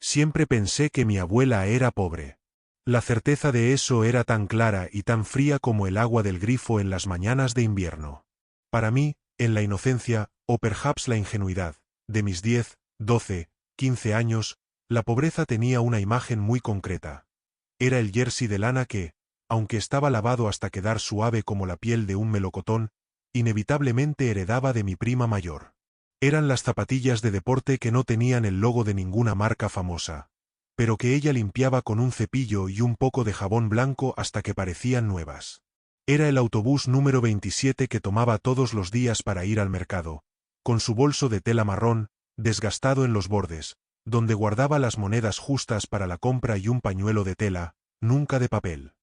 Siempre pensé que mi abuela era pobre. La certeza de eso era tan clara y tan fría como el agua del grifo en las mañanas de invierno. Para mí, en la inocencia, o perhaps la ingenuidad, de mis 10, 12, 15 años, la pobreza tenía una imagen muy concreta. Era el jersey de lana que, aunque estaba lavado hasta quedar suave como la piel de un melocotón, inevitablemente heredaba de mi prima mayor. Eran las zapatillas de deporte que no tenían el logo de ninguna marca famosa, pero que ella limpiaba con un cepillo y un poco de jabón blanco hasta que parecían nuevas. Era el autobús número 27 que tomaba todos los días para ir al mercado, con su bolso de tela marrón, desgastado en los bordes, donde guardaba las monedas justas para la compra y un pañuelo de tela, nunca de papel.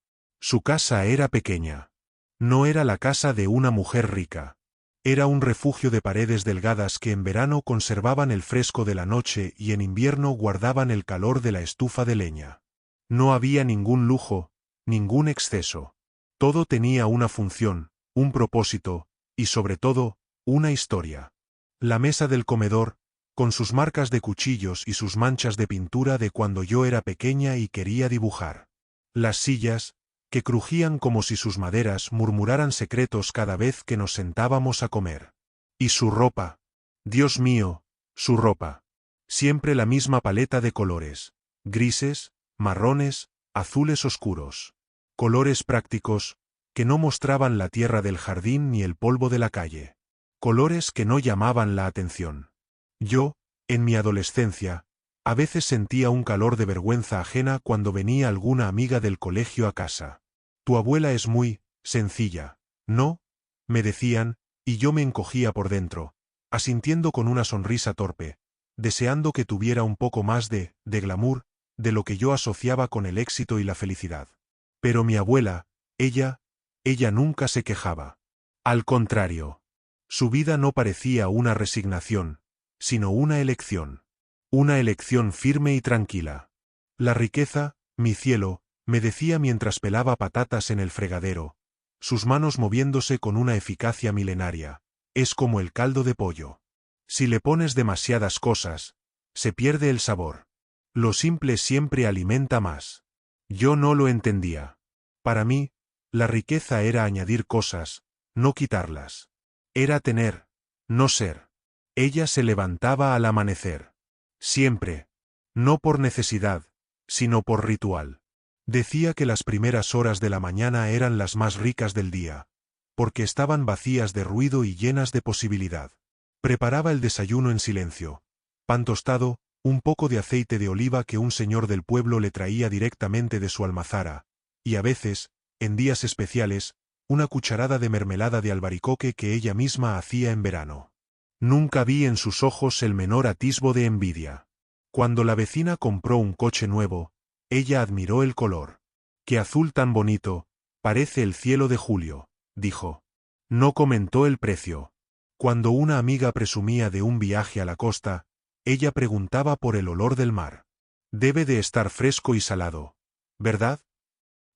Su casa era pequeña. No era la casa de una mujer rica. Era un refugio de paredes delgadas que en verano conservaban el fresco de la noche y en invierno guardaban el calor de la estufa de leña. No había ningún lujo, ningún exceso. Todo tenía una función, un propósito, y sobre todo, una historia. La mesa del comedor, con sus marcas de cuchillos y sus manchas de pintura de cuando yo era pequeña y quería dibujar. Las sillas, que crujían como si sus maderas murmuraran secretos cada vez que nos sentábamos a comer. Y su ropa. Dios mío, su ropa. Siempre la misma paleta de colores. Grises, marrones, azules oscuros. Colores prácticos, que no mostraban la tierra del jardín ni el polvo de la calle. Colores que no llamaban la atención. Yo, en mi adolescencia, a veces sentía un calor de vergüenza ajena cuando venía alguna amiga del colegio a casa. Tu abuela es muy sencilla, ¿no? Me decían, y yo me encogía por dentro, asintiendo con una sonrisa torpe, deseando que tuviera un poco más de glamour, de lo que yo asociaba con el éxito y la felicidad. Pero mi abuela, ella nunca se quejaba. Al contrario. Su vida no parecía una resignación, sino una elección. Una elección firme y tranquila. La riqueza, mi cielo, me decía mientras pelaba patatas en el fregadero, sus manos moviéndose con una eficacia milenaria, es como el caldo de pollo. Si le pones demasiadas cosas, se pierde el sabor. Lo simple siempre alimenta más. Yo no lo entendía. Para mí, la riqueza era añadir cosas, no quitarlas. Era tener, no ser. Ella se levantaba al amanecer. Siempre. No por necesidad, sino por ritual. Decía que las primeras horas de la mañana eran las más ricas del día, porque estaban vacías de ruido y llenas de posibilidad. Preparaba el desayuno en silencio. Pan tostado, un poco de aceite de oliva que un señor del pueblo le traía directamente de su almazara, y a veces, en días especiales, una cucharada de mermelada de albaricoque que ella misma hacía en verano. Nunca vi en sus ojos el menor atisbo de envidia. Cuando la vecina compró un coche nuevo, ella admiró el color. «Qué azul tan bonito, parece el cielo de julio», dijo. No comentó el precio. Cuando una amiga presumía de un viaje a la costa, ella preguntaba por el olor del mar. «Debe de estar fresco y salado, ¿verdad?»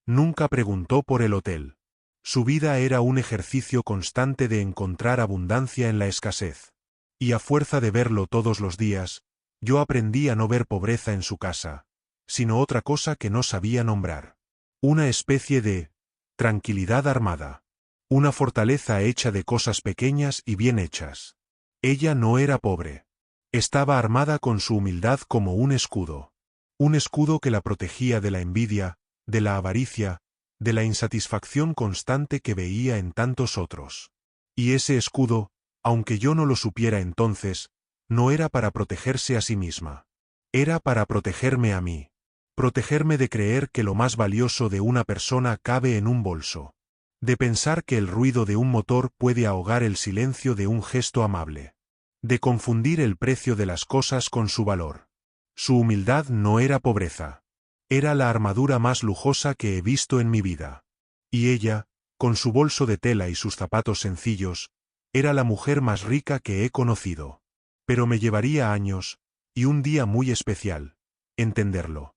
Nunca preguntó por el hotel. Su vida era un ejercicio constante de encontrar abundancia en la escasez. Y a fuerza de verlo todos los días, yo aprendí a no ver pobreza en su casa, sino otra cosa que no sabía nombrar. Una especie de tranquilidad armada. Una fortaleza hecha de cosas pequeñas y bien hechas. Ella no era pobre. Estaba armada con su humildad como un escudo. Un escudo que la protegía de la envidia, de la avaricia, de la insatisfacción constante que veía en tantos otros. Y ese escudo, aunque yo no lo supiera entonces, no era para protegerse a sí misma. Era para protegerme a mí. Protegerme de creer que lo más valioso de una persona cabe en un bolso. De pensar que el ruido de un motor puede ahogar el silencio de un gesto amable. De confundir el precio de las cosas con su valor. Su humildad no era pobreza. Era la armadura más lujosa que he visto en mi vida. Y ella, con su bolso de tela y sus zapatos sencillos, era la mujer más rica que he conocido. Pero me llevaría años, y un día muy especial, entenderlo.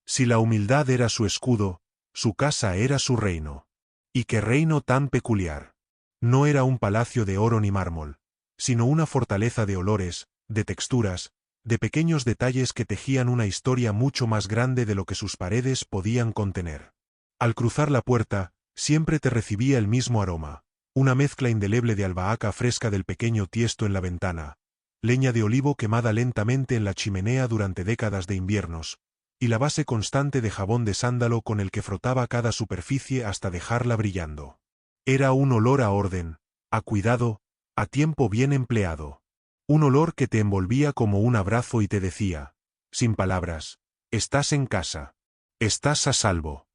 Si la humildad era su escudo, su casa era su reino. Y qué reino tan peculiar. No era un palacio de oro ni mármol, sino una fortaleza de olores, de texturas, de pequeños detalles que tejían una historia mucho más grande de lo que sus paredes podían contener. Al cruzar la puerta, siempre te recibía el mismo aroma, una mezcla indeleble de albahaca fresca del pequeño tiesto en la ventana, leña de olivo quemada lentamente en la chimenea durante décadas de inviernos, y la base constante de jabón de sándalo con el que frotaba cada superficie hasta dejarla brillando. Era un olor a orden, a cuidado, a tiempo bien empleado. Un olor que te envolvía como un abrazo y te decía, sin palabras, estás en casa. Estás a salvo.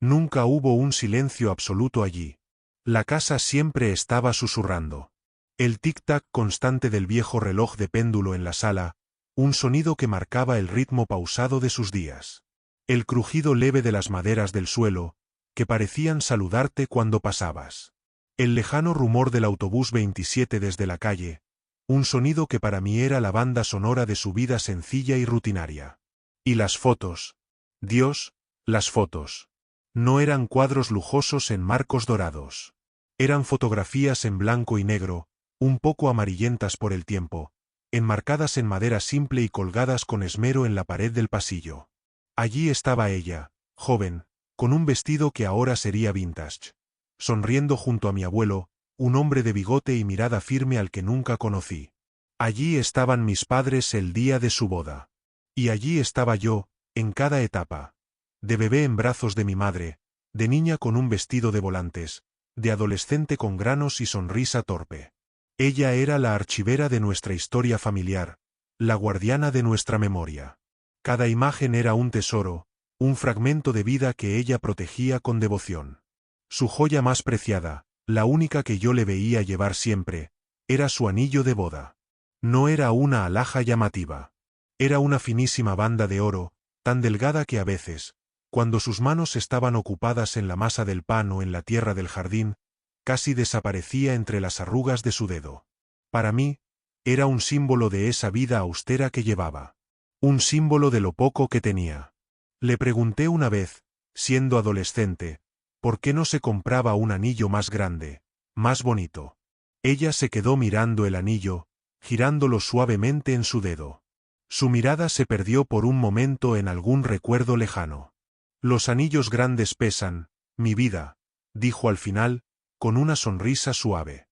Nunca hubo un silencio absoluto allí. La casa siempre estaba susurrando. El tic-tac constante del viejo reloj de péndulo en la sala, un sonido que marcaba el ritmo pausado de sus días. El crujido leve de las maderas del suelo, que parecían saludarte cuando pasabas. El lejano rumor del autobús 27 desde la calle, un sonido que para mí era la banda sonora de su vida sencilla y rutinaria. Y las fotos. Dios, las fotos. No eran cuadros lujosos en marcos dorados. Eran fotografías en blanco y negro, un poco amarillentas por el tiempo, enmarcadas en madera simple y colgadas con esmero en la pared del pasillo. Allí estaba ella, joven, con un vestido que ahora sería vintage, sonriendo junto a mi abuelo, un hombre de bigote y mirada firme al que nunca conocí. Allí estaban mis padres el día de su boda. Y allí estaba yo, en cada etapa. De bebé en brazos de mi madre, de niña con un vestido de volantes, de adolescente con granos y sonrisa torpe. Ella era la archivera de nuestra historia familiar, la guardiana de nuestra memoria. Cada imagen era un tesoro, un fragmento de vida que ella protegía con devoción. Su joya más preciada, la única que yo le veía llevar siempre, era su anillo de boda. No era una alhaja llamativa. Era una finísima banda de oro, tan delgada que a veces, cuando sus manos estaban ocupadas en la masa del pan o en la tierra del jardín, casi desaparecía entre las arrugas de su dedo. Para mí, era un símbolo de esa vida austera que llevaba. Un símbolo de lo poco que tenía. Le pregunté una vez, siendo adolescente, ¿por qué no se compraba un anillo más grande, más bonito? Ella se quedó mirando el anillo, girándolo suavemente en su dedo. Su mirada se perdió por un momento en algún recuerdo lejano. Los anillos grandes pesan, mi vida, dijo al final, con una sonrisa suave.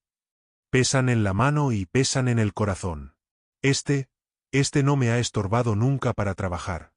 Pesan en la mano y pesan en el corazón. Este no me ha estorbado nunca para trabajar,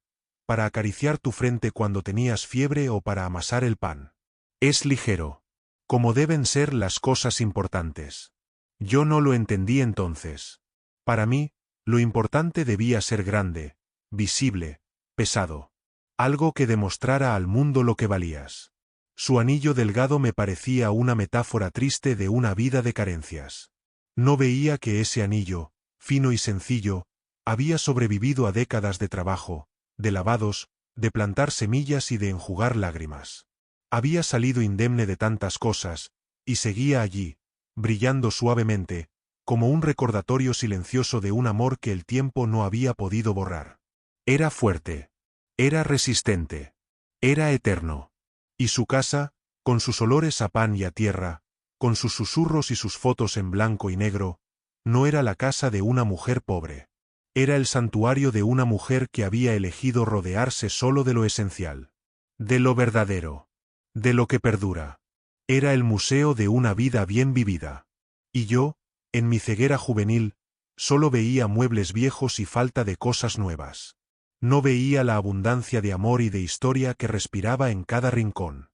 para acariciar tu frente cuando tenías fiebre o para amasar el pan. Es ligero, como deben ser las cosas importantes. Yo no lo entendí entonces. Para mí, lo importante debía ser grande, visible, pesado. Algo que demostrara al mundo lo que valías. Su anillo delgado me parecía una metáfora triste de una vida de carencias. No veía que ese anillo, fino y sencillo, había sobrevivido a décadas de trabajo, de lavados, de plantar semillas y de enjugar lágrimas. Había salido indemne de tantas cosas, y seguía allí, brillando suavemente, como un recordatorio silencioso de un amor que el tiempo no había podido borrar. Era fuerte. Era resistente. Era eterno. Y su casa, con sus olores a pan y a tierra, con sus susurros y sus fotos en blanco y negro, no era la casa de una mujer pobre. Era el santuario de una mujer que había elegido rodearse solo de lo esencial. De lo verdadero. De lo que perdura. Era el museo de una vida bien vivida. Y yo, en mi ceguera juvenil, solo veía muebles viejos y falta de cosas nuevas. No veía la abundancia de amor y de historia que respiraba en cada rincón.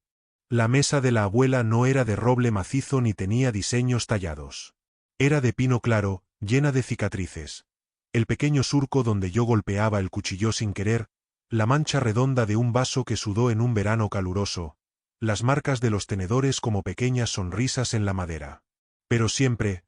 La mesa de la abuela no era de roble macizo ni tenía diseños tallados. Era de pino claro, llena de cicatrices. El pequeño surco donde yo golpeaba el cuchillo sin querer, la mancha redonda de un vaso que sudó en un verano caluroso, las marcas de los tenedores como pequeñas sonrisas en la madera. Pero siempre,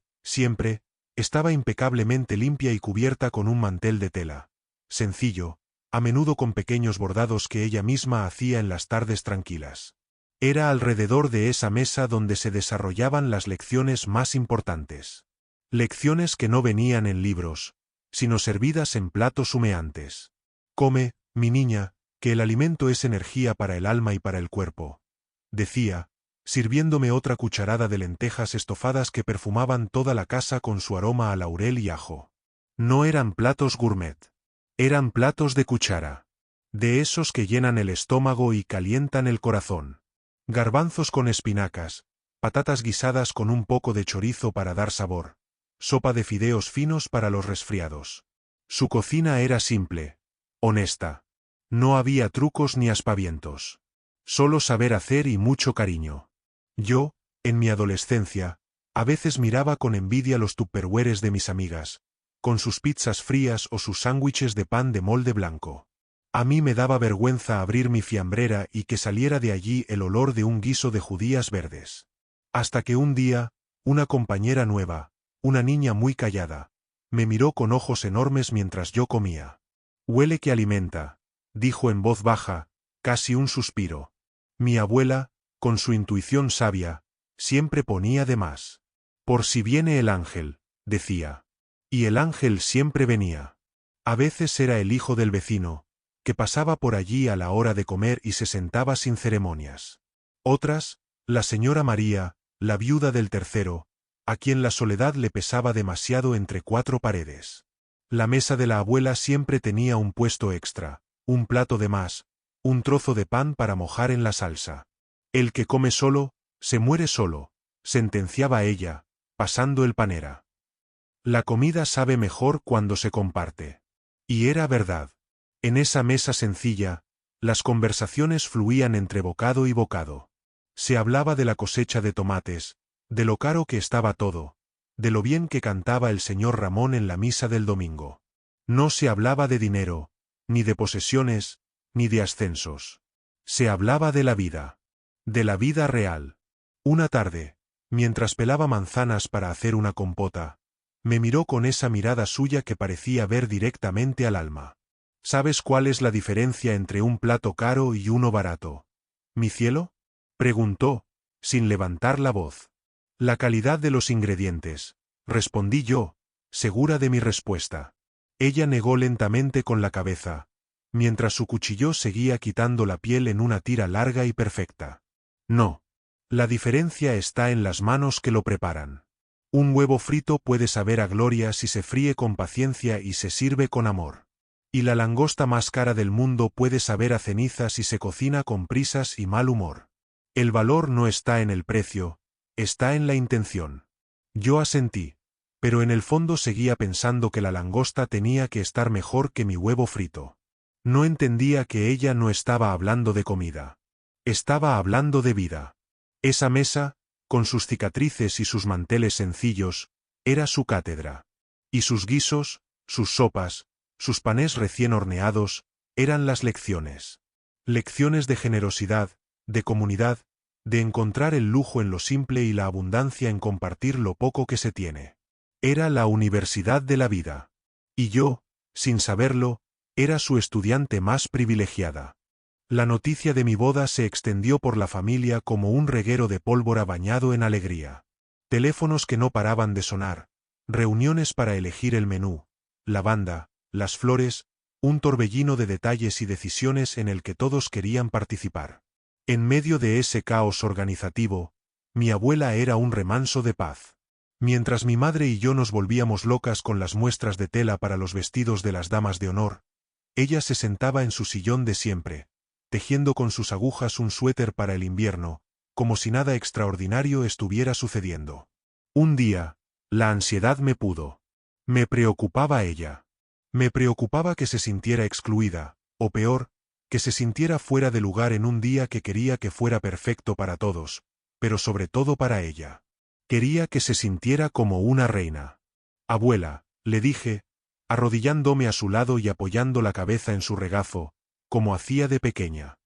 estaba impecablemente limpia y cubierta con un mantel de tela. Sencillo, a menudo con pequeños bordados que ella misma hacía en las tardes tranquilas. Era alrededor de esa mesa donde se desarrollaban las lecciones más importantes. Lecciones que no venían en libros, sino servidas en platos humeantes. Come, mi niña, que el alimento es energía para el alma y para el cuerpo, decía, sirviéndome otra cucharada de lentejas estofadas que perfumaban toda la casa con su aroma a laurel y ajo. No eran platos gourmet. Eran platos de cuchara. De esos que llenan el estómago y calientan el corazón. Garbanzos con espinacas, patatas guisadas con un poco de chorizo para dar sabor, sopa de fideos finos para los resfriados. Su cocina era simple, honesta. No había trucos ni aspavientos. Solo saber hacer y mucho cariño. Yo, en mi adolescencia, a veces miraba con envidia los tupperwares de mis amigas, con sus pizzas frías o sus sándwiches de pan de molde blanco. A mí me daba vergüenza abrir mi fiambrera y que saliera de allí el olor de un guiso de judías verdes. Hasta que un día, una compañera nueva, una niña muy callada, me miró con ojos enormes mientras yo comía. «Huele que alimenta», dijo en voz baja, casi un suspiro. Mi abuela, con su intuición sabia, siempre ponía de más. «Por si viene el ángel», decía. Y el ángel siempre venía. A veces era el hijo del vecino, que pasaba por allí a la hora de comer y se sentaba sin ceremonias. Otras, la señora María, la viuda del tercero, a quien la soledad le pesaba demasiado entre cuatro paredes. La mesa de la abuela siempre tenía un puesto extra, un plato de más, un trozo de pan para mojar en la salsa. El que come solo, se muere solo, sentenciaba ella, pasando el panera. La comida sabe mejor cuando se comparte. Y era verdad. En esa mesa sencilla, las conversaciones fluían entre bocado y bocado. Se hablaba de la cosecha de tomates, de lo caro que estaba todo, de lo bien que cantaba el señor Ramón en la misa del domingo. No se hablaba de dinero, ni de posesiones, ni de ascensos. Se hablaba de la vida real. Una tarde, mientras pelaba manzanas para hacer una compota, me miró con esa mirada suya que parecía ver directamente al alma. ¿Sabes cuál es la diferencia entre un plato caro y uno barato, mi cielo?, preguntó, sin levantar la voz. La calidad de los ingredientes, respondí yo, segura de mi respuesta. Ella negó lentamente con la cabeza, mientras su cuchillo seguía quitando la piel en una tira larga y perfecta. No. La diferencia está en las manos que lo preparan. Un huevo frito puede saber a gloria si se fríe con paciencia y se sirve con amor. Y la langosta más cara del mundo puede saber a ceniza si se cocina con prisas y mal humor. El valor no está en el precio, está en la intención. Yo asentí, pero en el fondo seguía pensando que la langosta tenía que estar mejor que mi huevo frito. No entendía que ella no estaba hablando de comida. Estaba hablando de vida. Esa mesa, con sus cicatrices y sus manteles sencillos, era su cátedra. Y sus guisos, sus sopas, sus panes recién horneados, eran las lecciones. Lecciones de generosidad, de comunidad, de encontrar el lujo en lo simple y la abundancia en compartir lo poco que se tiene. Era la universidad de la vida. Y yo, sin saberlo, era su estudiante más privilegiada. La noticia de mi boda se extendió por la familia como un reguero de pólvora bañado en alegría. Teléfonos que no paraban de sonar, reuniones para elegir el menú, la banda, las flores, un torbellino de detalles y decisiones en el que todos querían participar. En medio de ese caos organizativo, mi abuela era un remanso de paz. Mientras mi madre y yo nos volvíamos locas con las muestras de tela para los vestidos de las damas de honor, ella se sentaba en su sillón de siempre, tejiendo con sus agujas un suéter para el invierno, como si nada extraordinario estuviera sucediendo. Un día, la ansiedad me pudo. Me preocupaba ella. Me preocupaba que se sintiera excluida, o peor, que se sintiera fuera de lugar en un día que quería que fuera perfecto para todos, pero sobre todo para ella. Quería que se sintiera como una reina. Abuela, le dije, arrodillándome a su lado y apoyando la cabeza en su regazo, como hacía de pequeña.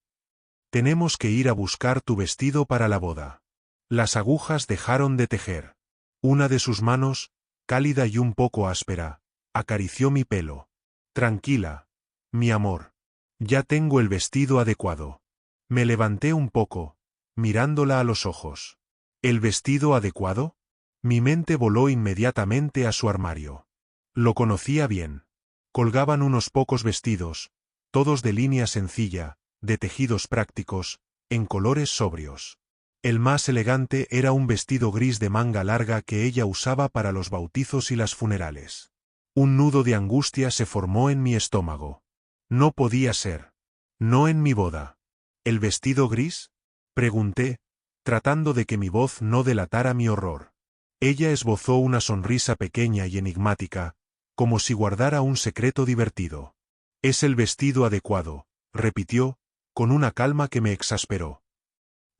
Tenemos que ir a buscar tu vestido para la boda. Las agujas dejaron de tejer. Una de sus manos, cálida y un poco áspera, acarició mi pelo. Tranquila, mi amor. Ya tengo el vestido adecuado. Me levanté un poco, mirándola a los ojos. ¿El vestido adecuado? Mi mente voló inmediatamente a su armario. Lo conocía bien. Colgaban unos pocos vestidos, todos de línea sencilla, de tejidos prácticos, en colores sobrios. El más elegante era un vestido gris de manga larga que ella usaba para los bautizos y las funerales. Un nudo de angustia se formó en mi estómago. No podía ser. No en mi boda. ¿El vestido gris? Pregunté, tratando de que mi voz no delatara mi horror. Ella esbozó una sonrisa pequeña y enigmática, como si guardara un secreto divertido. Es el vestido adecuado, repitió, con una calma que me exasperó.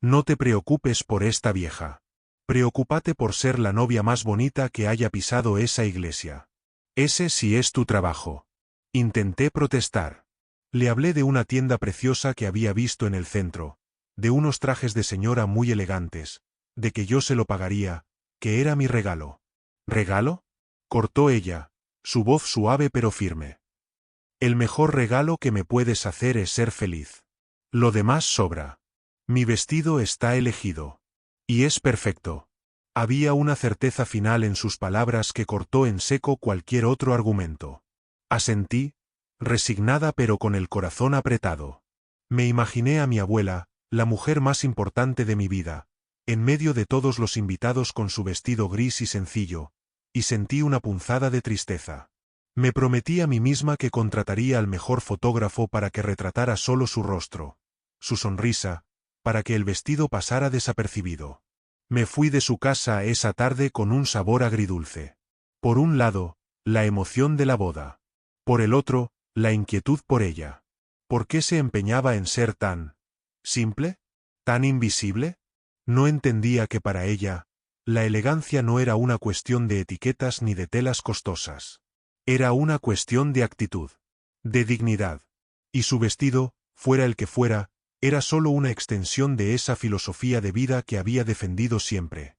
No te preocupes por esta vieja. Preocúpate por ser la novia más bonita que haya pisado esa iglesia. Ese sí es tu trabajo. Intenté protestar. Le hablé de una tienda preciosa que había visto en el centro, de unos trajes de señora muy elegantes, de que yo se lo pagaría, que era mi regalo. ¿Regalo? Cortó ella, su voz suave pero firme. El mejor regalo que me puedes hacer es ser feliz. Lo demás sobra. Mi vestido está elegido. Y es perfecto. Había una certeza final en sus palabras que cortó en seco cualquier otro argumento. Asentí, resignada pero con el corazón apretado. Me imaginé a mi abuela, la mujer más importante de mi vida, en medio de todos los invitados con su vestido gris y sencillo, y sentí una punzada de tristeza. Me prometí a mí misma que contrataría al mejor fotógrafo para que retratara solo su rostro, su sonrisa, para que el vestido pasara desapercibido. Me fui de su casa esa tarde con un sabor agridulce. Por un lado, la emoción de la boda. Por el otro, la inquietud por ella. ¿Por qué se empeñaba en ser tan simple? ¿Tan invisible? No entendía que para ella, la elegancia no era una cuestión de etiquetas ni de telas costosas. Era una cuestión de actitud, de dignidad. Y su vestido, fuera el que fuera, era solo una extensión de esa filosofía de vida que había defendido siempre.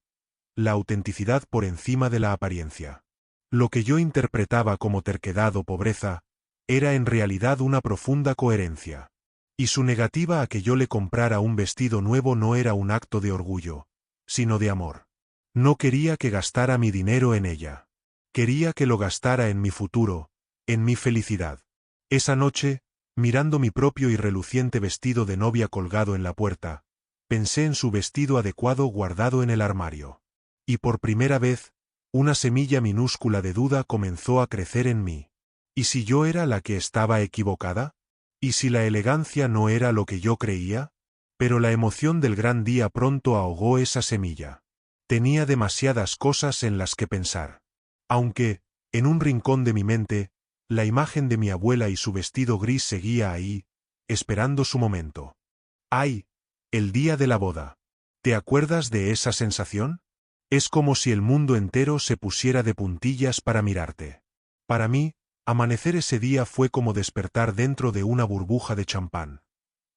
La autenticidad por encima de la apariencia. Lo que yo interpretaba como terquedad o pobreza, era en realidad una profunda coherencia. Y su negativa a que yo le comprara un vestido nuevo no era un acto de orgullo, sino de amor. No quería que gastara mi dinero en ella. Quería que lo gastara en mi futuro, en mi felicidad. Esa noche, mirando mi propio y reluciente vestido de novia colgado en la puerta, pensé en su vestido adecuado guardado en el armario. Y por primera vez, una semilla minúscula de duda comenzó a crecer en mí. ¿Y si yo era la que estaba equivocada? ¿Y si la elegancia no era lo que yo creía? Pero la emoción del gran día pronto ahogó esa semilla. Tenía demasiadas cosas en las que pensar. Aunque, en un rincón de mi mente, la imagen de mi abuela y su vestido gris seguía ahí, esperando su momento. ¡Ay! El día de la boda. ¿Te acuerdas de esa sensación? Es como si el mundo entero se pusiera de puntillas para mirarte. Para mí, amanecer ese día fue como despertar dentro de una burbuja de champán.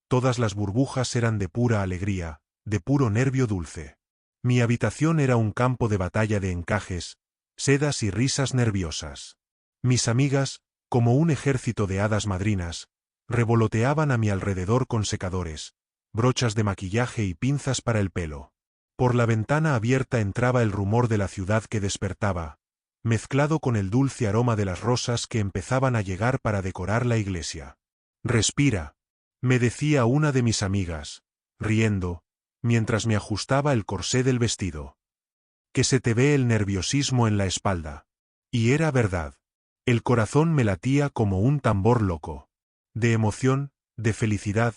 Todas las burbujas eran de pura alegría, de puro nervio dulce. Mi habitación era un campo de batalla de encajes, sedas y risas nerviosas. Mis amigas, como un ejército de hadas madrinas, revoloteaban a mi alrededor con secadores, brochas de maquillaje y pinzas para el pelo. Por la ventana abierta entraba el rumor de la ciudad que despertaba, mezclado con el dulce aroma de las rosas que empezaban a llegar para decorar la iglesia. «Respira», me decía una de mis amigas, riendo, mientras me ajustaba el corsé del vestido. «Que se te ve el nerviosismo en la espalda». Y era verdad. El corazón me latía como un tambor loco. De emoción, de felicidad,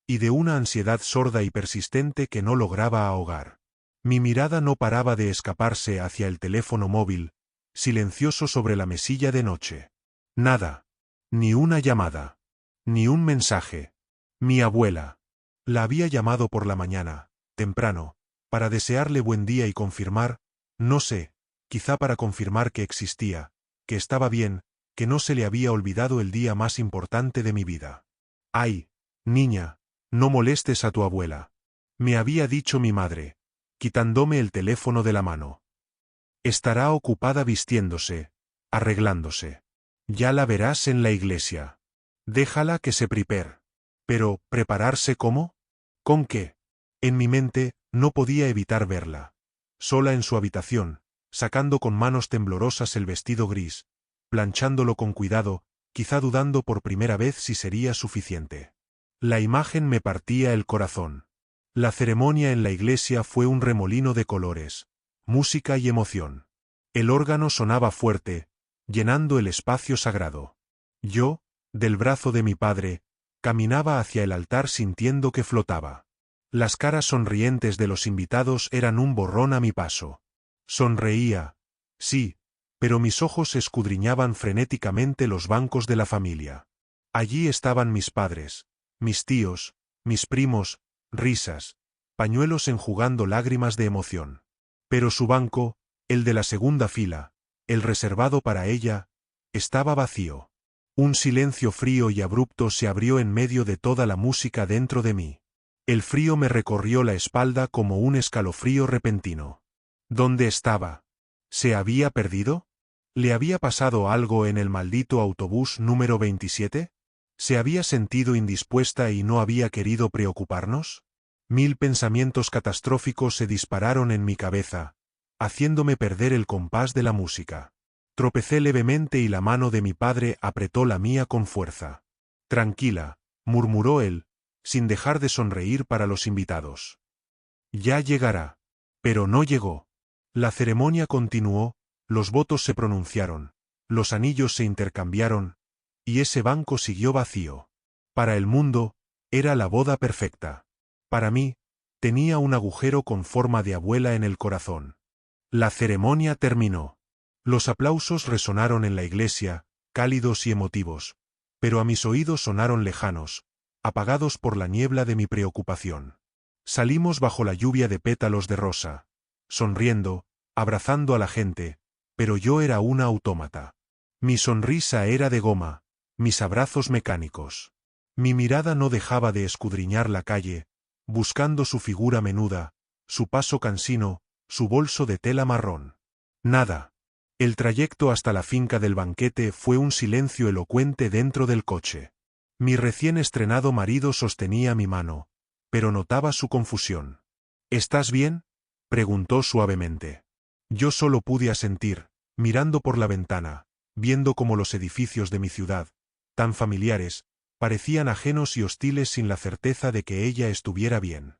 y de una ansiedad sorda y persistente que no lograba ahogar. Mi mirada no paraba de escaparse hacia el teléfono móvil, silencioso sobre la mesilla de noche. Nada. Ni una llamada. Ni un mensaje. Mi abuela. La había llamado por la mañana, temprano, para desearle buen día y confirmar, no sé, quizá para confirmar que existía, que estaba bien, que no se le había olvidado el día más importante de mi vida. «Ay, niña, no molestes a tu abuela», me había dicho mi madre, quitándome el teléfono de la mano. «Estará ocupada vistiéndose, arreglándose. Ya la verás en la iglesia. Déjala que se prepare». Pero, ¿prepararse cómo? ¿Con qué? En mi mente, no podía evitar verla. Sola en su habitación, sacando con manos temblorosas el vestido gris, planchándolo con cuidado, quizá dudando por primera vez si sería suficiente. La imagen me partía el corazón. La ceremonia en la iglesia fue un remolino de colores, música y emoción. El órgano sonaba fuerte, llenando el espacio sagrado. Yo, del brazo de mi padre, caminaba hacia el altar sintiendo que flotaba. Las caras sonrientes de los invitados eran un borrón a mi paso. Sonreía, sí, pero mis ojos escudriñaban frenéticamente los bancos de la familia. Allí estaban mis padres, mis tíos, mis primos, risas, pañuelos enjugando lágrimas de emoción. Pero su banco, el de la segunda fila, el reservado para ella, estaba vacío. Un silencio frío y abrupto se abrió en medio de toda la música dentro de mí. El frío me recorrió la espalda como un escalofrío repentino. ¿Dónde estaba? ¿Se había perdido? ¿Le había pasado algo en el maldito autobús número 27? ¿Se había sentido indispuesta y no había querido preocuparnos? 1000 pensamientos catastróficos se dispararon en mi cabeza, haciéndome perder el compás de la música. Tropecé levemente y la mano de mi padre apretó la mía con fuerza. Tranquila, murmuró él, sin dejar de sonreír para los invitados. Ya llegará. Pero no llegó. La ceremonia continuó, los votos se pronunciaron, los anillos se intercambiaron, y ese banco siguió vacío. Para el mundo, era la boda perfecta. Para mí, tenía un agujero con forma de abuela en el corazón. La ceremonia terminó. Los aplausos resonaron en la iglesia, cálidos y emotivos, pero a mis oídos sonaron lejanos, apagados por la niebla de mi preocupación. Salimos bajo la lluvia de pétalos de rosa, sonriendo, abrazando a la gente, pero yo era una autómata. Mi sonrisa era de goma, mis abrazos mecánicos. Mi mirada no dejaba de escudriñar la calle, buscando su figura menuda, su paso cansino, su bolso de tela marrón. Nada. El trayecto hasta la finca del banquete fue un silencio elocuente dentro del coche. Mi recién estrenado marido sostenía mi mano, pero notaba su confusión. ¿Estás bien?, preguntó suavemente. Yo solo pude asentir, mirando por la ventana, viendo cómo los edificios de mi ciudad, tan familiares, parecían ajenos y hostiles sin la certeza de que ella estuviera bien.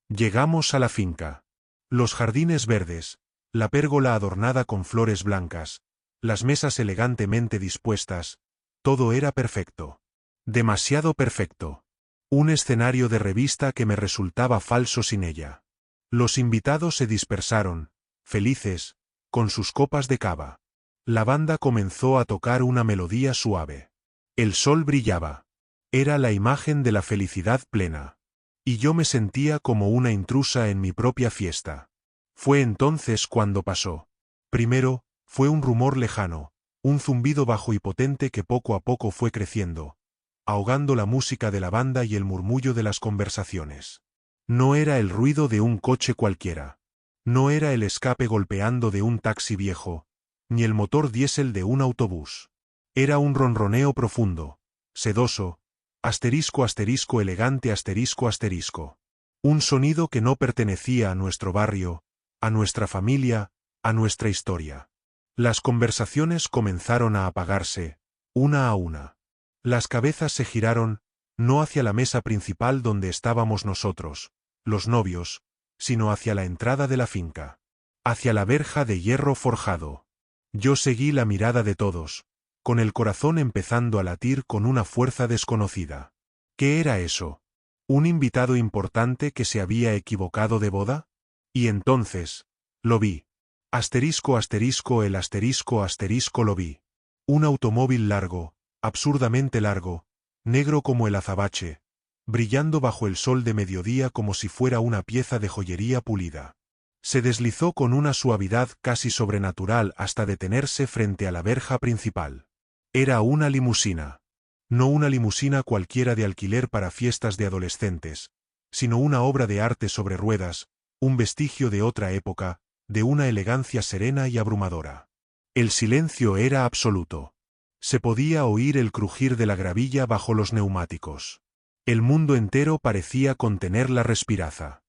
Llegamos a la finca. Los jardines verdes, la pérgola adornada con flores blancas, las mesas elegantemente dispuestas, todo era perfecto. Demasiado perfecto. Un escenario de revista que me resultaba falso sin ella. Los invitados se dispersaron, felices, con sus copas de cava. La banda comenzó a tocar una melodía suave. El sol brillaba. Era la imagen de la felicidad plena. Y yo me sentía como una intrusa en mi propia fiesta. Fue entonces cuando pasó. Primero, fue un rumor lejano, un zumbido bajo y potente que poco a poco fue creciendo, ahogando la música de la banda y el murmullo de las conversaciones. No era el ruido de un coche cualquiera. No era el escape golpeando de un taxi viejo, ni el motor diésel de un autobús. Era un ronroneo profundo, sedoso, asterisco asterisco elegante asterisco asterisco. Un sonido que no pertenecía a nuestro barrio, a nuestra familia, a nuestra historia. Las conversaciones comenzaron a apagarse, una a una. Las cabezas se giraron, no hacia la mesa principal donde estábamos nosotros, los novios, sino hacia la entrada de la finca. Hacia la verja de hierro forjado. Yo seguí la mirada de todos, con el corazón empezando a latir con una fuerza desconocida. ¿Qué era eso? ¿Un invitado importante que se había equivocado de boda? Y entonces, lo vi. Asterisco asterisco el asterisco asterisco lo vi. Un automóvil largo, absurdamente largo, negro como el azabache, brillando bajo el sol de mediodía como si fuera una pieza de joyería pulida. Se deslizó con una suavidad casi sobrenatural hasta detenerse frente a la verja principal. Era una limusina. No una limusina cualquiera de alquiler para fiestas de adolescentes, sino una obra de arte sobre ruedas, un vestigio de otra época, de una elegancia serena y abrumadora. El silencio era absoluto. Se podía oír el crujir de la gravilla bajo los neumáticos. El mundo entero parecía contener la respiraza.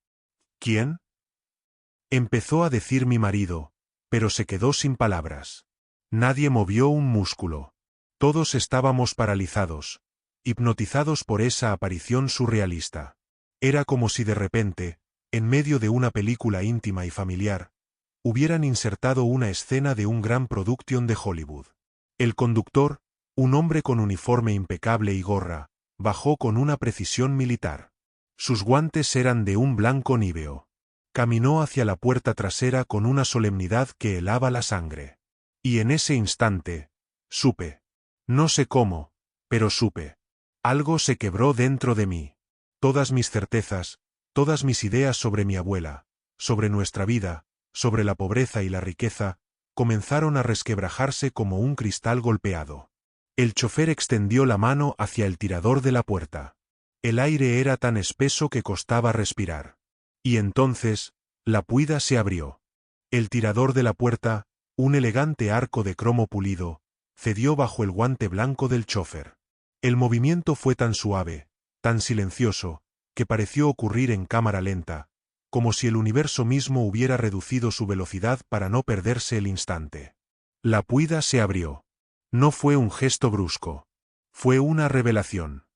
¿Quién?, empezó a decir mi marido, pero se quedó sin palabras. Nadie movió un músculo. Todos estábamos paralizados, hipnotizados por esa aparición surrealista. Era como si de repente, en medio de una película íntima y familiar, hubieran insertado una escena de un gran production de Hollywood. El conductor, un hombre con uniforme impecable y gorra, bajó con una precisión militar. Sus guantes eran de un blanco níveo. Caminó hacia la puerta trasera con una solemnidad que helaba la sangre. Y en ese instante, supe. No sé cómo, pero supe. Algo se quebró dentro de mí. Todas mis certezas, todas mis ideas sobre mi abuela, sobre nuestra vida, sobre la pobreza y la riqueza, comenzaron a resquebrajarse como un cristal golpeado. El chofer extendió la mano hacia el tirador de la puerta. El aire era tan espeso que costaba respirar. Y entonces, la puida se abrió. El tirador de la puerta, un elegante arco de cromo pulido, cedió bajo el guante blanco del chofer. El movimiento fue tan suave, tan silencioso, que pareció ocurrir en cámara lenta, como si el universo mismo hubiera reducido su velocidad para no perderse el instante. La puida se abrió. No fue un gesto brusco. Fue una revelación.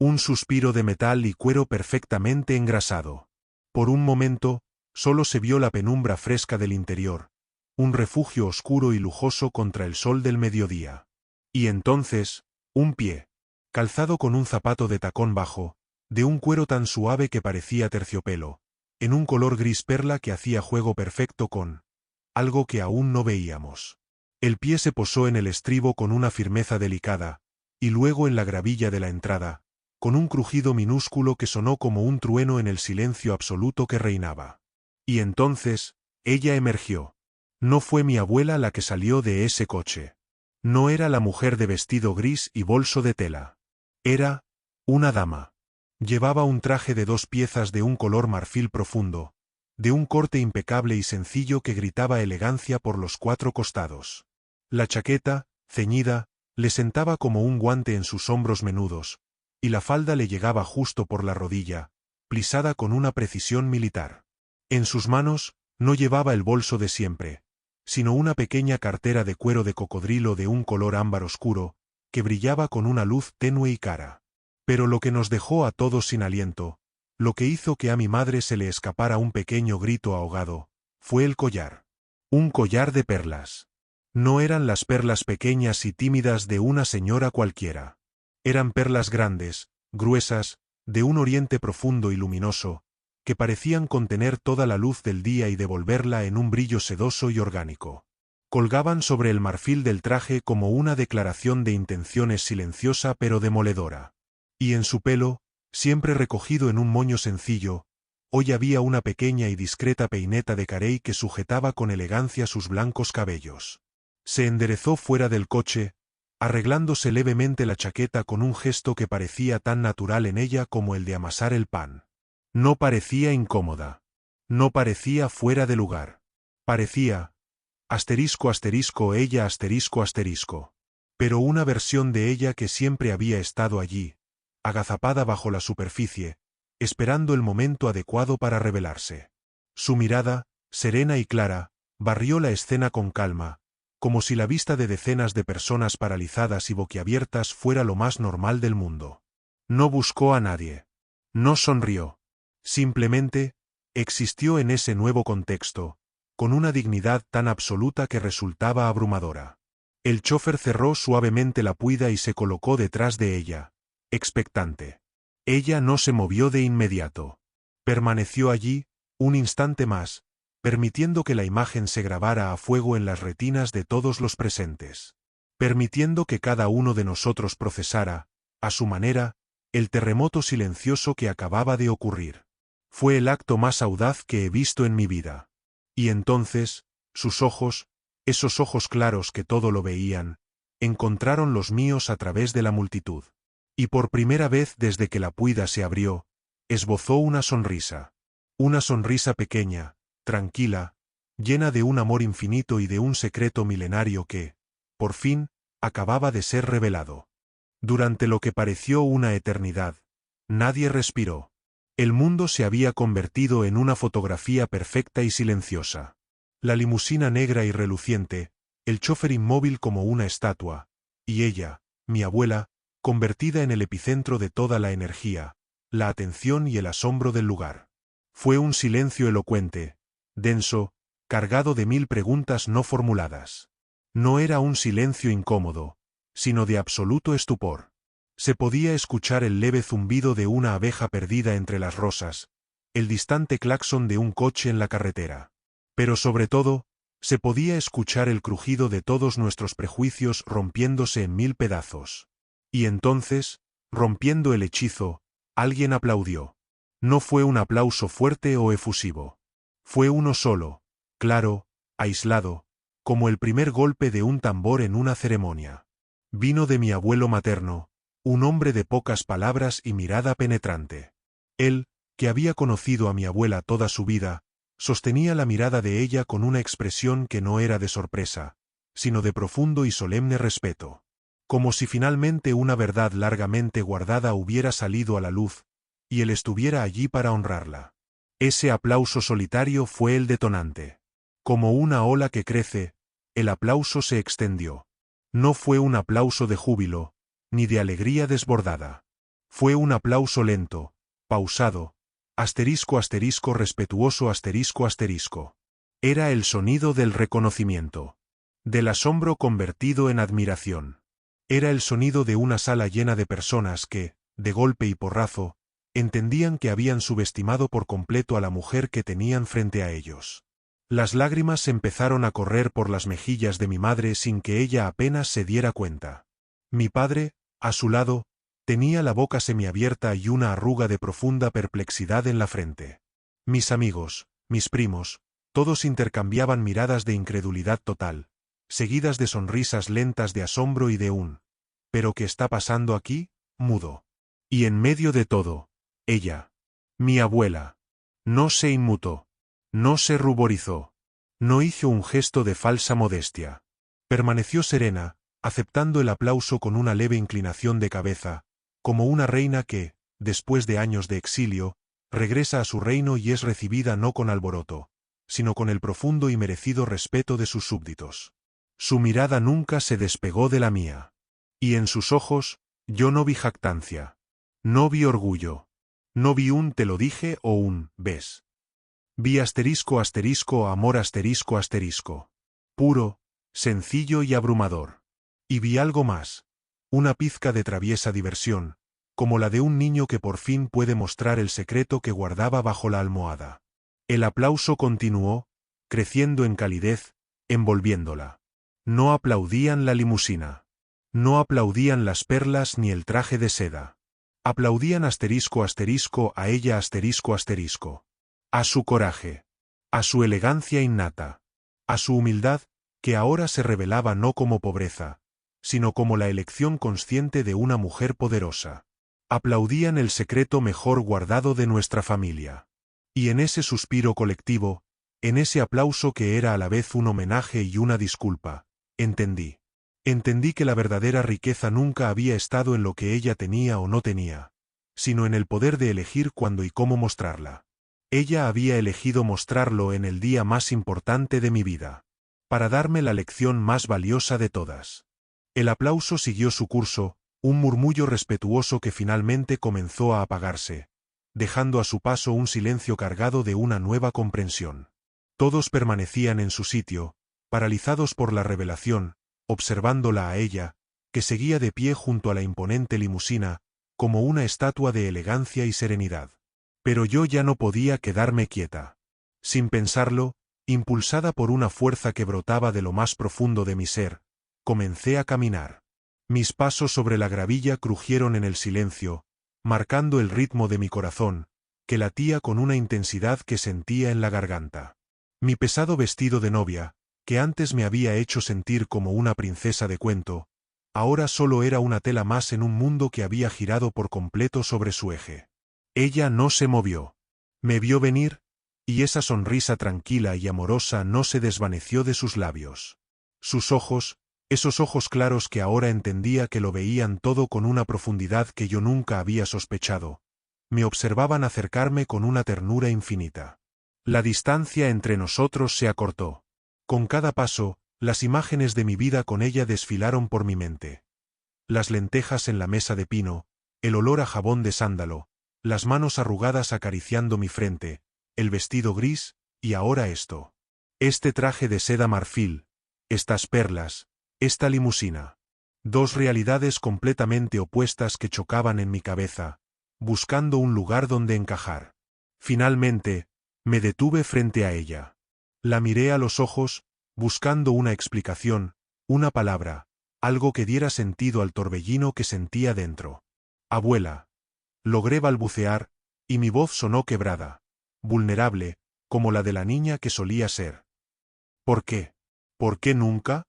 Un suspiro de metal y cuero perfectamente engrasado. Por un momento, solo se vio la penumbra fresca del interior, un refugio oscuro y lujoso contra el sol del mediodía. Y entonces, un pie, calzado con un zapato de tacón bajo, de un cuero tan suave que parecía terciopelo, en un color gris perla que hacía juego perfecto con algo que aún no veíamos. El pie se posó en el estribo con una firmeza delicada, y luego en la gravilla de la entrada, con un crujido minúsculo que sonó como un trueno en el silencio absoluto que reinaba. Y entonces, ella emergió. No fue mi abuela la que salió de ese coche. No era la mujer de vestido gris y bolso de tela. Era una dama. Llevaba un traje de 2 piezas de un color marfil profundo, de un corte impecable y sencillo que gritaba elegancia por los 4 costados. La chaqueta, ceñida, le sentaba como un guante en sus hombros menudos, y la falda le llegaba justo por la rodilla, plisada con una precisión militar. En sus manos, no llevaba el bolso de siempre, sino una pequeña cartera de cuero de cocodrilo de un color ámbar oscuro, que brillaba con una luz tenue y cara. Pero lo que nos dejó a todos sin aliento, lo que hizo que a mi madre se le escapara un pequeño grito ahogado, fue el collar. Un collar de perlas. No eran las perlas pequeñas y tímidas de una señora cualquiera. Eran perlas grandes, gruesas, de un oriente profundo y luminoso, que parecían contener toda la luz del día y devolverla en un brillo sedoso y orgánico. Colgaban sobre el marfil del traje como una declaración de intenciones silenciosa pero demoledora. Y en su pelo, siempre recogido en un moño sencillo, hoy había una pequeña y discreta peineta de carey que sujetaba con elegancia sus blancos cabellos. Se enderezó fuera del coche, arreglándose levemente la chaqueta con un gesto que parecía tan natural en ella como el de amasar el pan. No parecía incómoda. No parecía fuera de lugar. Parecía, ella pero una versión de ella que siempre había estado allí, agazapada bajo la superficie, esperando el momento adecuado para revelarse. Su mirada, serena y clara, barrió la escena con calma, como si la vista de decenas de personas paralizadas y boquiabiertas fuera lo más normal del mundo. No buscó a nadie. No sonrió. Simplemente, existió en ese nuevo contexto, con una dignidad tan absoluta que resultaba abrumadora. El chofer cerró suavemente la puida y se colocó detrás de ella, expectante. Ella no se movió de inmediato. Permaneció allí, un instante más, permitiendo que la imagen se grabara a fuego en las retinas de todos los presentes. Permitiendo que cada uno de nosotros procesara, a su manera, el terremoto silencioso que acababa de ocurrir. Fue el acto más audaz que he visto en mi vida. Y entonces, sus ojos, esos ojos claros que todo lo veían, encontraron los míos a través de la multitud. Y por primera vez desde que la puida se abrió, esbozó una sonrisa. Una sonrisa pequeña, tranquila, llena de un amor infinito y de un secreto milenario que, por fin, acababa de ser revelado. Durante lo que pareció una eternidad, nadie respiró. El mundo se había convertido en una fotografía perfecta y silenciosa. La limusina negra y reluciente, el chofer inmóvil como una estatua, y ella, mi abuela, convertida en el epicentro de toda la energía, la atención y el asombro del lugar. Fue un silencio elocuente, denso, cargado de 1000 preguntas no formuladas. No era un silencio incómodo, sino de absoluto estupor. Se podía escuchar el leve zumbido de una abeja perdida entre las rosas, el distante claxon de un coche en la carretera. Pero sobre todo, se podía escuchar el crujido de todos nuestros prejuicios rompiéndose en mil pedazos. Y entonces, rompiendo el hechizo, alguien aplaudió. No fue un aplauso fuerte o efusivo. Fue uno solo, claro, aislado, como el primer golpe de un tambor en una ceremonia. Vino de mi abuelo materno, un hombre de pocas palabras y mirada penetrante. Él, que había conocido a mi abuela toda su vida, sostenía la mirada de ella con una expresión que no era de sorpresa, sino de profundo y solemne respeto. Como si finalmente una verdad largamente guardada hubiera salido a la luz, y él estuviera allí para honrarla. Ese aplauso solitario fue el detonante. Como una ola que crece, el aplauso se extendió. No fue un aplauso de júbilo, ni de alegría desbordada. Fue un aplauso lento, pausado, respetuoso Era el sonido del reconocimiento. Del asombro convertido en admiración. Era el sonido de una sala llena de personas que, de golpe y porrazo, entendían que habían subestimado por completo a la mujer que tenían frente a ellos. Las lágrimas empezaron a correr por las mejillas de mi madre sin que ella apenas se diera cuenta. Mi padre, a su lado, tenía la boca semiabierta y una arruga de profunda perplexidad en la frente. Mis amigos, mis primos, todos intercambiaban miradas de incredulidad total, seguidas de sonrisas lentas de asombro y de un «¿Pero qué está pasando aquí?», mudo. Y en medio de todo, ella, mi abuela, no se inmutó, no se ruborizó, no hizo un gesto de falsa modestia. Permaneció serena, aceptando el aplauso con una leve inclinación de cabeza, como una reina que, después de años de exilio, regresa a su reino y es recibida no con alboroto, sino con el profundo y merecido respeto de sus súbditos. Su mirada nunca se despegó de la mía. Y en sus ojos, yo no vi jactancia. No vi orgullo. No vi un «te lo dije» o un «ves». Vi amor puro, sencillo y abrumador. Y vi algo más. Una pizca de traviesa diversión, como la de un niño que por fin puede mostrar el secreto que guardaba bajo la almohada. El aplauso continuó, creciendo en calidez, envolviéndola. No aplaudían la limusina. No aplaudían las perlas ni el traje de seda. Aplaudían a ella a su coraje. A su elegancia innata. A su humildad, que ahora se revelaba no como pobreza, sino como la elección consciente de una mujer poderosa. Aplaudían el secreto mejor guardado de nuestra familia. Y en ese suspiro colectivo, en ese aplauso que era a la vez un homenaje y una disculpa, entendí. Entendí que la verdadera riqueza nunca había estado en lo que ella tenía o no tenía, sino en el poder de elegir cuándo y cómo mostrarla. Ella había elegido mostrarlo en el día más importante de mi vida, para darme la lección más valiosa de todas. El aplauso siguió su curso, un murmullo respetuoso que finalmente comenzó a apagarse, dejando a su paso un silencio cargado de una nueva comprensión. Todos permanecían en su sitio, paralizados por la revelación, observándola a ella, que seguía de pie junto a la imponente limusina, como una estatua de elegancia y serenidad. Pero yo ya no podía quedarme quieta. Sin pensarlo, impulsada por una fuerza que brotaba de lo más profundo de mi ser, comencé a caminar. Mis pasos sobre la gravilla crujieron en el silencio, marcando el ritmo de mi corazón, que latía con una intensidad que sentía en la garganta. Mi pesado vestido de novia, que antes me había hecho sentir como una princesa de cuento, ahora solo era una tela más en un mundo que había girado por completo sobre su eje. Ella no se movió. Me vio venir, y esa sonrisa tranquila y amorosa no se desvaneció de sus labios. Sus ojos, esos ojos claros que ahora entendía que lo veían todo con una profundidad que yo nunca había sospechado, me observaban acercarme con una ternura infinita. La distancia entre nosotros se acortó. Con cada paso, las imágenes de mi vida con ella desfilaron por mi mente. Las lentejas en la mesa de pino, el olor a jabón de sándalo, las manos arrugadas acariciando mi frente, el vestido gris, y ahora esto. Este traje de seda marfil, estas perlas, esta limusina. Dos realidades completamente opuestas que chocaban en mi cabeza, buscando un lugar donde encajar. Finalmente, me detuve frente a ella. La miré a los ojos, buscando una explicación, una palabra, algo que diera sentido al torbellino que sentía dentro. Abuela. Logré balbucear, y mi voz sonó quebrada, vulnerable, como la de la niña que solía ser. ¿Por qué? ¿Por qué nunca?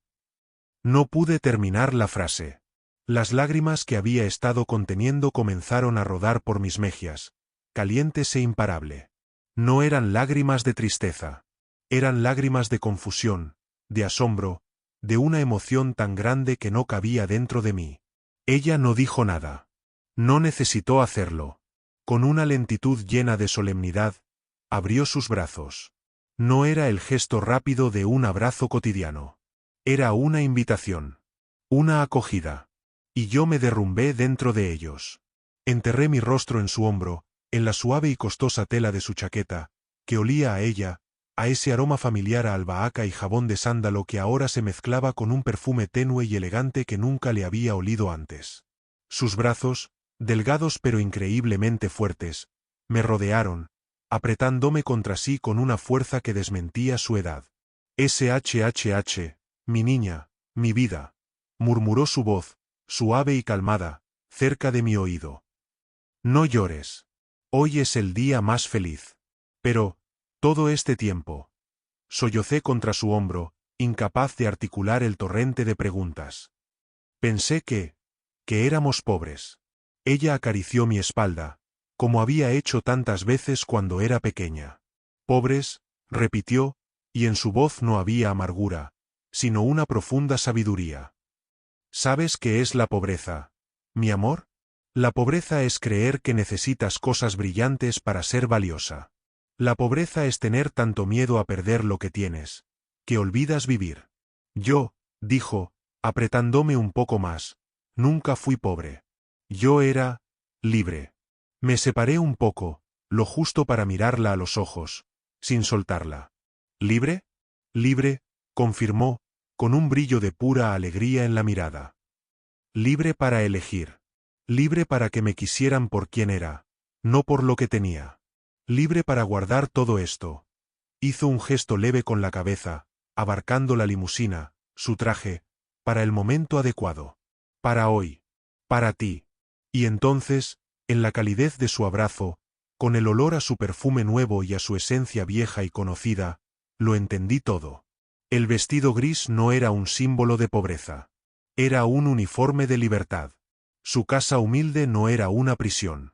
No pude terminar la frase. Las lágrimas que había estado conteniendo comenzaron a rodar por mis mejillas, calientes e imparable. No eran lágrimas de tristeza. Eran lágrimas de confusión, de asombro, de una emoción tan grande que no cabía dentro de mí. Ella no dijo nada. No necesitó hacerlo. Con una lentitud llena de solemnidad, abrió sus brazos. No era el gesto rápido de un abrazo cotidiano. Era una invitación. Una acogida. Y yo me derrumbé dentro de ellos. Enterré mi rostro en su hombro, en la suave y costosa tela de su chaqueta, que olía a ella, a ese aroma familiar a albahaca y jabón de sándalo que ahora se mezclaba con un perfume tenue y elegante que nunca le había olido antes. Sus brazos, delgados pero increíblemente fuertes, me rodearon, apretándome contra sí con una fuerza que desmentía su edad. SHHH, mi niña, mi vida, murmuró su voz, suave y calmada, cerca de mi oído. No llores. Hoy es el día más feliz. Pero, todo este tiempo. Sollocé contra su hombro, incapaz de articular el torrente de preguntas. Pensé que éramos pobres. Ella acarició mi espalda, como había hecho tantas veces cuando era pequeña. Pobres, repitió, y en su voz no había amargura, sino una profunda sabiduría. ¿Sabes qué es la pobreza, mi amor? La pobreza es creer que necesitas cosas brillantes para ser valiosa. La pobreza es tener tanto miedo a perder lo que tienes, que olvidas vivir. Yo, dijo, apretándome un poco más, nunca fui pobre. Yo era libre. Me separé un poco, lo justo para mirarla a los ojos, sin soltarla. ¿Libre? Libre, confirmó, con un brillo de pura alegría en la mirada. Libre para elegir. Libre para que me quisieran por quien era, no por lo que tenía. Libre para guardar todo esto. Hizo un gesto leve con la cabeza, abarcando la limusina, su traje, para el momento adecuado. Para hoy. Para ti. Y entonces, en la calidez de su abrazo, con el olor a su perfume nuevo y a su esencia vieja y conocida, lo entendí todo. El vestido gris no era un símbolo de pobreza. Era un uniforme de libertad. Su casa humilde no era una prisión.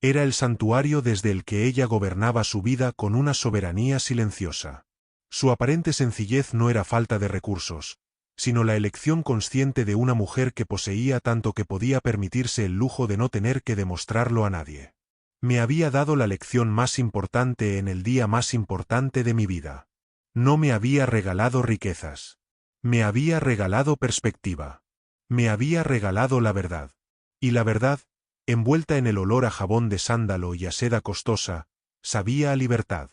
Era el santuario desde el que ella gobernaba su vida con una soberanía silenciosa. Su aparente sencillez no era falta de recursos, sino la elección consciente de una mujer que poseía tanto que podía permitirse el lujo de no tener que demostrarlo a nadie. Me había dado la lección más importante en el día más importante de mi vida. No me había regalado riquezas. Me había regalado perspectiva. Me había regalado la verdad. Y la verdad, envuelta en el olor a jabón de sándalo y a seda costosa, sabía a libertad.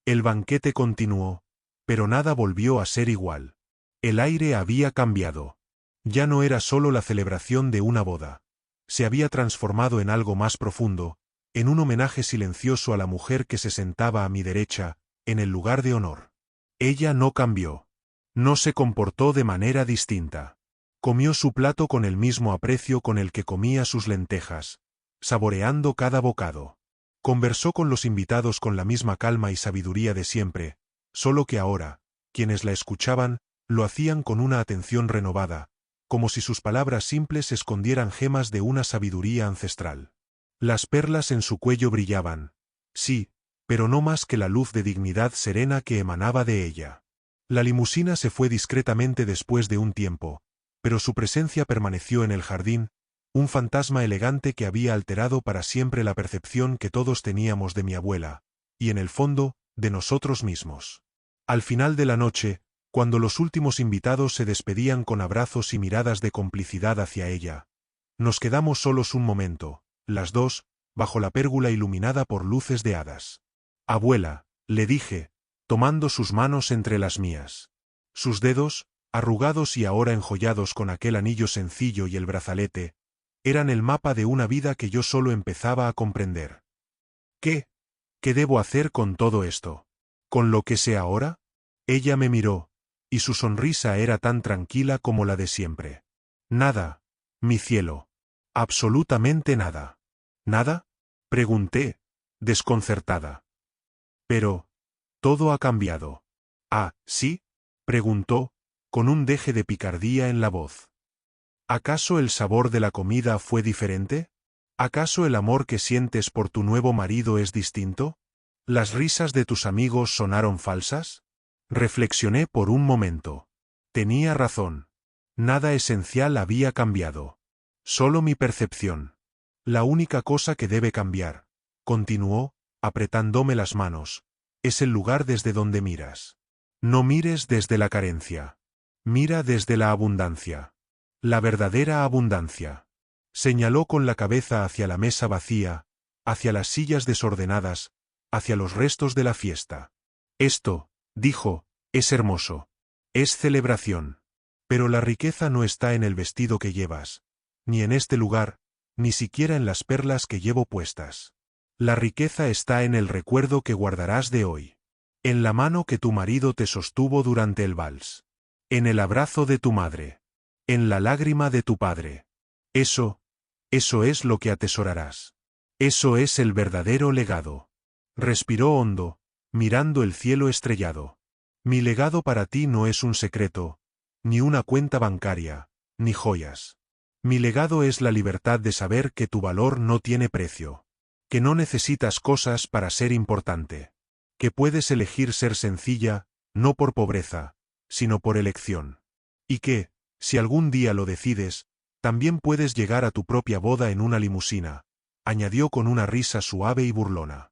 El banquete continuó, pero nada volvió a ser igual. El aire había cambiado. Ya no era solo la celebración de una boda. Se había transformado en algo más profundo, en un homenaje silencioso a la mujer que se sentaba a mi derecha, en el lugar de honor. Ella no cambió. No se comportó de manera distinta. Comió su plato con el mismo aprecio con el que comía sus lentejas, saboreando cada bocado. Conversó con los invitados con la misma calma y sabiduría de siempre, solo que ahora, quienes la escuchaban, lo hacían con una atención renovada, como si sus palabras simples escondieran gemas de una sabiduría ancestral. Las perlas en su cuello brillaban, sí, pero no más que la luz de dignidad serena que emanaba de ella. La limusina se fue discretamente después de un tiempo, pero su presencia permaneció en el jardín, un fantasma elegante que había alterado para siempre la percepción que todos teníamos de mi abuela, y en el fondo, de nosotros mismos. Al final de la noche, cuando los últimos invitados se despedían con abrazos y miradas de complicidad hacia ella, nos quedamos solos un momento, las dos, bajo la pérgola iluminada por luces de hadas. Abuela, le dije, tomando sus manos entre las mías. Sus dedos, arrugados y ahora enjollados con aquel anillo sencillo y el brazalete, eran el mapa de una vida que yo solo empezaba a comprender. ¿Qué? ¿Qué debo hacer con todo esto? ¿Con lo que sé ahora? Ella me miró, y su sonrisa era tan tranquila como la de siempre. Nada, mi cielo. Absolutamente nada. ¿Nada? Pregunté, desconcertada. Pero, todo ha cambiado. Ah, ¿sí? Preguntó, con un deje de picardía en la voz. ¿Acaso el sabor de la comida fue diferente? ¿Acaso el amor que sientes por tu nuevo marido es distinto? ¿Las risas de tus amigos sonaron falsas? Reflexioné por un momento. Tenía razón. Nada esencial había cambiado. Solo mi percepción. La única cosa que debe cambiar, continuó, apretándome las manos, es el lugar desde donde miras. No mires desde la carencia. Mira desde la abundancia. La verdadera abundancia. Señaló con la cabeza hacia la mesa vacía, hacia las sillas desordenadas, hacia los restos de la fiesta. Esto, dijo, es hermoso. Es celebración. Pero la riqueza no está en el vestido que llevas, ni en este lugar, ni siquiera en las perlas que llevo puestas. La riqueza está en el recuerdo que guardarás de hoy. En la mano que tu marido te sostuvo durante el vals. En el abrazo de tu madre. En la lágrima de tu padre. Eso es lo que atesorarás. Eso es el verdadero legado. Respiró hondo, mirando el cielo estrellado. Mi legado para ti no es un secreto, ni una cuenta bancaria, ni joyas. Mi legado es la libertad de saber que tu valor no tiene precio. Que no necesitas cosas para ser importante. Que puedes elegir ser sencilla, no por pobreza, sino por elección. Y que, si algún día lo decides, también puedes llegar a tu propia boda en una limusina, añadió con una risa suave y burlona.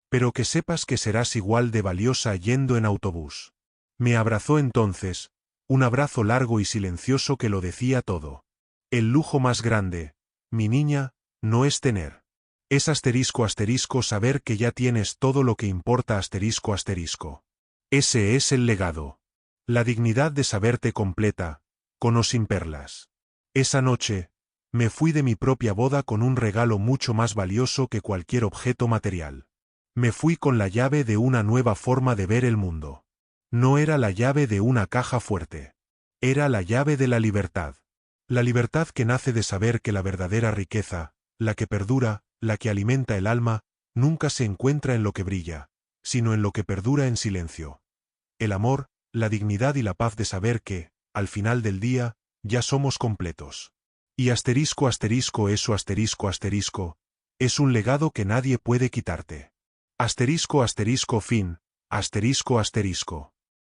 Pero que sepas que serás igual de valiosa yendo en autobús. Me abrazó entonces, un abrazo largo y silencioso que lo decía todo. El lujo más grande, mi niña, no es tener. Es asterisco saber que ya tienes todo lo que importa asterisco. Ese es el legado. La dignidad de saberte completa, con o sin perlas. Esa noche, me fui de mi propia boda con un regalo mucho más valioso que cualquier objeto material. Me fui con la llave de una nueva forma de ver el mundo. No era la llave de una caja fuerte. Era la llave de la libertad. La libertad que nace de saber que la verdadera riqueza, la que perdura, la que alimenta el alma, nunca se encuentra en lo que brilla, sino en lo que perdura en silencio. El amor, la dignidad y la paz de saber que, al final del día, ya somos completos. Y eso es un legado que nadie puede quitarte. Fin.